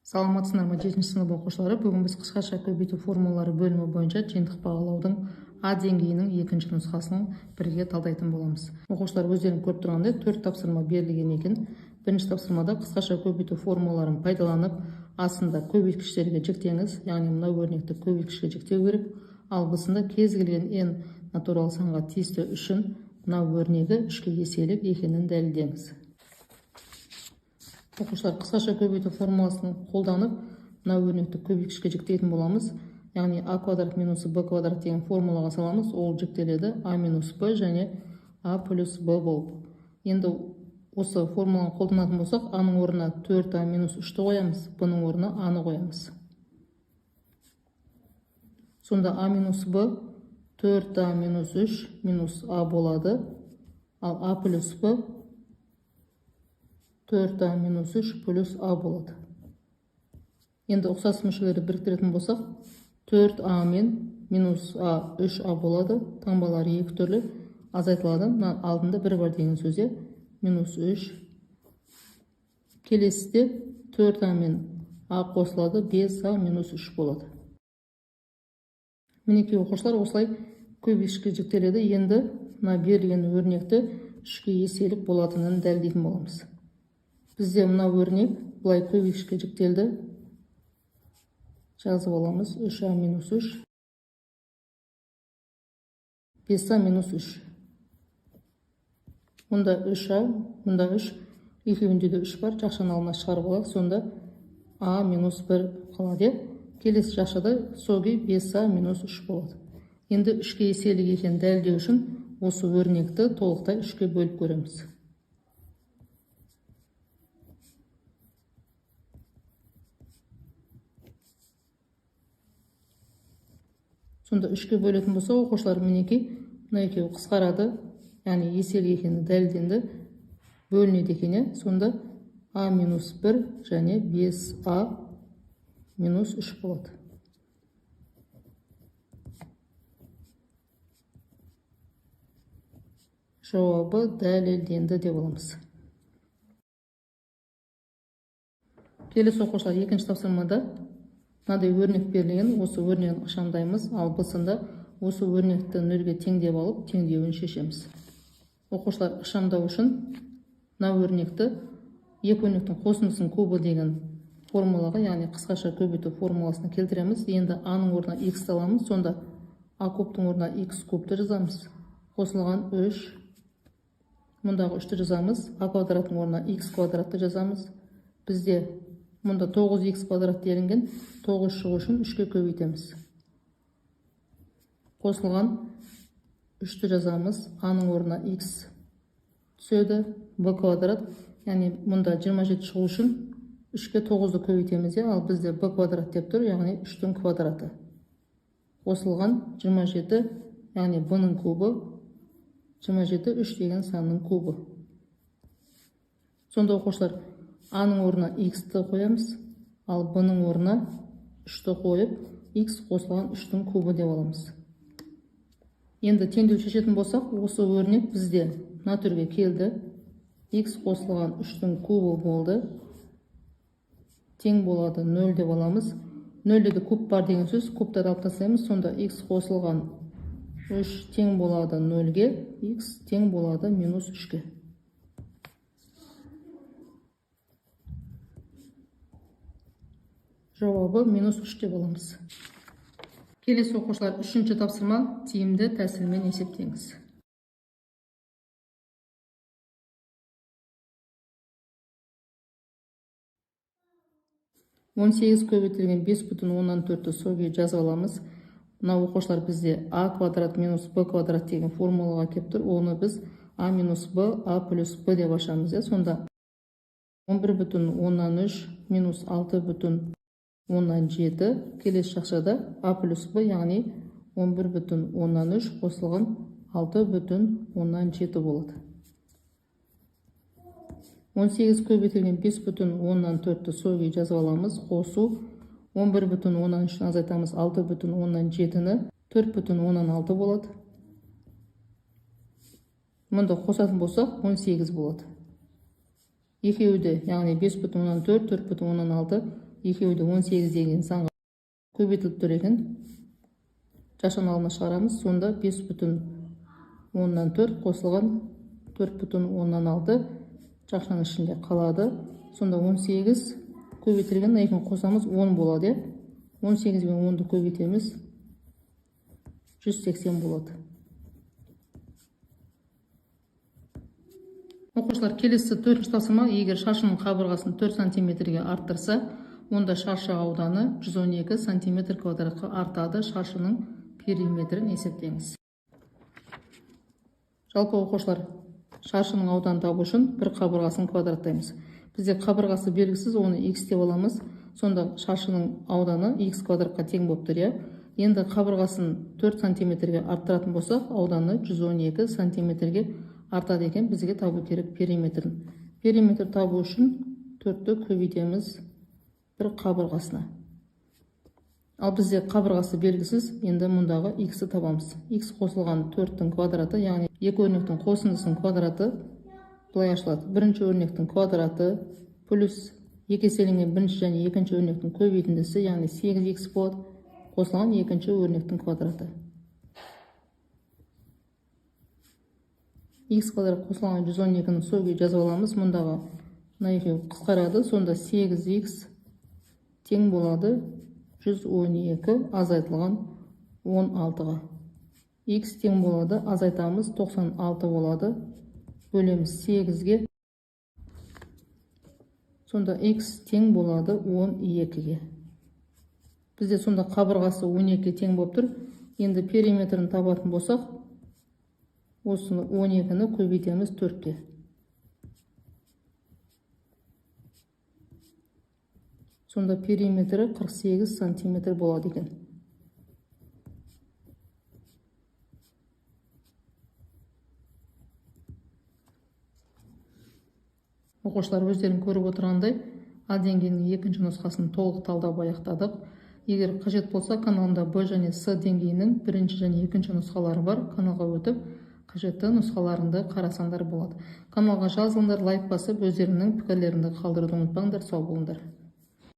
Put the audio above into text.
Саламатсыздар ма 7-ші сынып оқушылары? Бүгін біз қысқаша көбейту формулалары бөлімі бойынша жиынтық бағалаудың А деңгейінің екінші нұсқасын бірге талдайтын боламыз. Оқушылар өздерің көріп тұрғандай 4 тапсырма берілген екен. Бірінші тапсырмада қысқаша көбейту формулаларын пайдаланып, астында көбейткіштерге жіктеңіз, яғни мына өрнекті көбейткішке жіктеу керек. Ал бысында кез келген n натурал санға тиісті үшін мына өрнегі 3-ке еселік екенін дәлелдеңіз. Оқушылар қысқаша көбейту формуласын қолданып, мына өрнекті көбейткішке жіктейтін боламыз. Яғни а квадрат минус б квадрат деген формулаға саламыз. Ол жіктеледі а минус б және а плюс б болып. Енді осы формуланы қолданатын болсақ, аның орнына 4а минус 3-ті қоямыз, бұның орнына аны қоямыз. Сонда а минус б 4а минус 3 минус а болады, ал а плюс б 4а минус 3 плюс а болады. Енді ұқсас мүшелерді біріктіретін болсақ, 4а мен минус а 3а болады. Таңбалары екі түрлі азайтылады. Алдында бір бар деген сөзде минус 3. Келесіде 4а мен а қосылады, 5а минус 3 болады. Мінекей оқушылар осылай көбейткішке жіктеледі. Енді мына берілген өрнекті 3-ке еселік болатынын дәлелдейтін боламыз. Бізде мына өрнек бұлай көбейткішке жіктелді. Жазып аламыз 3а минус 3, 5а минус 3. Мұнда 3а, мұнда 3, екеуінде де 3 бар, жақшаны алдына шығарып алайық. Сонда а минус 1 қалады. Келесі жақшада соғы 5а минус 3 болады. Енді 3-ке еселік екенін дәлелдеу үшін осы өрнекті толықтай 3-ке бөліп көреміз. Сонда 3-ке бөлетін болса, оқушылар мінекей мына екеуі қысқарады, яғни еселік екені дәлелденді, бөлінеді екен. Сонда а минус 1 және 5а минус 3 болады. Жауабы дәлелденді деп аламыз. Келесі оқушылар екінші тапсырмада мынадай өрнек берілген, осы өрнегін ықшамдаймыз, ал бысында осы өрнекті нөлге теңдеп алып, теңдеуін шешеміз. Оқушылар ықшамдау үшін мына өрнекті екі өрнектің қосындысының кубы деген формулаға, яғни қысқаша көбейту формуласына келтіреміз. Енді аның орнына x аламыз, сонда а кубтың орнына x кубты жазамыз. Қосылған 3, мұндағы 3-ті жазамыз, а квадраттың орнына x квадратты жазамыз. Бізде мұнда 9x квадрат делінген, 9 шығу үшін 3-ке көбейтеміз. Қосылған 3-ті жазамыз, аның орнына x түседі, b квадрат, яғни мұнда 27 шығу үшін 3-ке 9-ды көбейтеміз, ал бізде b квадрат деп тұр, яғни 3-тің квадраты. Қосылған 27, яғни b-ның кубы, 27 3 деген санның кубы. Сонда оқушылар аның орнына x-ті қоямыз, ал b-ның орнына 3-ті қойып, x қосылған 3-тің кубы деп аламыз. Енді теңдеу шешетін болсақ, осы өрнек бізде мына түрге келді. X қосылған 3-тің кубы болды. Тең болады 0 деп аламыз. 0-де куб бар деген сөз, кубтарды алып тастаймыз. Сонда x қосылған 3 тең болады 0-ге, x тең болады минус 3-ке. Жауабы минус 3 деп аламыз. Келесі оқушылар 3-ші тапсырма тиімді тәсілмен есептеңіз. Он 8 көбейтілген 5,4-ті соғы жазып аламыз. Мына оқушылар бізде а квадрат минус б квадрат деген формулаға кеп тұр. Оны біз а минус б, а плюс б деп ашамыз. Сонда 11,3 минус 6,7, келесі жақшада а плюс б, яғни 11,3 қосылған 6,7 болады. 18 көбейтілген 5,4-ті соғы жазып аламыз. Қосу 11,3-ні азайтамыз, 6,7-ні 4,6 болады. Мұнда қосатын болсақ 18 болады. Екеуі де, яғни 5,4, 4,6 екеуі де 18 деген санға көбейтіліп тұр екен. Жашан алына шығарамыз. Сонда 5,4 қосылған 4,6 жашан ішінде қалады. Сонда 18 көбейтілген 2 қосамыз 10 болады. 18 мен 10-ды көбейтеміз. 180 болады. Оқушылар, келесі 4-ші тапсырма: егер шаршының қабырғасын 4 см-ге арттырса, онда шаршы ауданы 112 см²-қа артады. Шаршының периметрін есептеңіз. Жалпы оқушылар, шаршының ауданын табу үшін бір қабырғасын квадраттаймыз. Бізде қабырғасы белгісіз, оны x деп аламыз. Сонда шаршының ауданы x квадратқа тең болып тұр. Енді қабырғасын 4 см-ге арттыратын болсақ, ауданы 112 см-ге артады екен. Бізге табу керек периметрін. Периметр табу үшін 4-ті көбейтеміз бір қабырғасына. Ал бізде қабырғасы белгісіз, енді мұндағы x-ті табамыз. X қосылған 4-тің квадраты, яғни екі өрнектің қосындысының квадраты былай ашылады. Бірінші өрнектің квадраты плюс екі еселенген бірінші және екінші өрнектің көбейтіндісі, яғни 8x болады, қосылған екінші өрнектің квадраты. X квадрат қосылған 112-ні сол күйі жазып аламыз. Мұндағы екеуі қысқарады. Сонда 8x тең болады 112 азайтылған 16-ға. X тең болады, азайтамыз, 96 болады. Бөлеміз 8-ге. Сонда x тең болады 12-ге. Бізде сонда қабырғасы 12-ге тең болып тұр. Енді периметрін табатын болсақ, осыны 12-ні көбейтеміз 4-ке. Сонда периметрі 48 см болады екен. Оқушылар, өздерін көріп отырғандай, А деңгейінің екінші нұсқасын толық талдап аяқтадық. Егер қажет болса, каналында Б және С деңгейінің бірінші және екінші нұсқалары бар. Каналға өтіп, қажетті нұсқаларында қарасаңдар болады. Каналға жазылыңдар, лайк басып, өздерінің пікірлеріңді қалдыруды ұмытпаңдар. Сау болыңдар.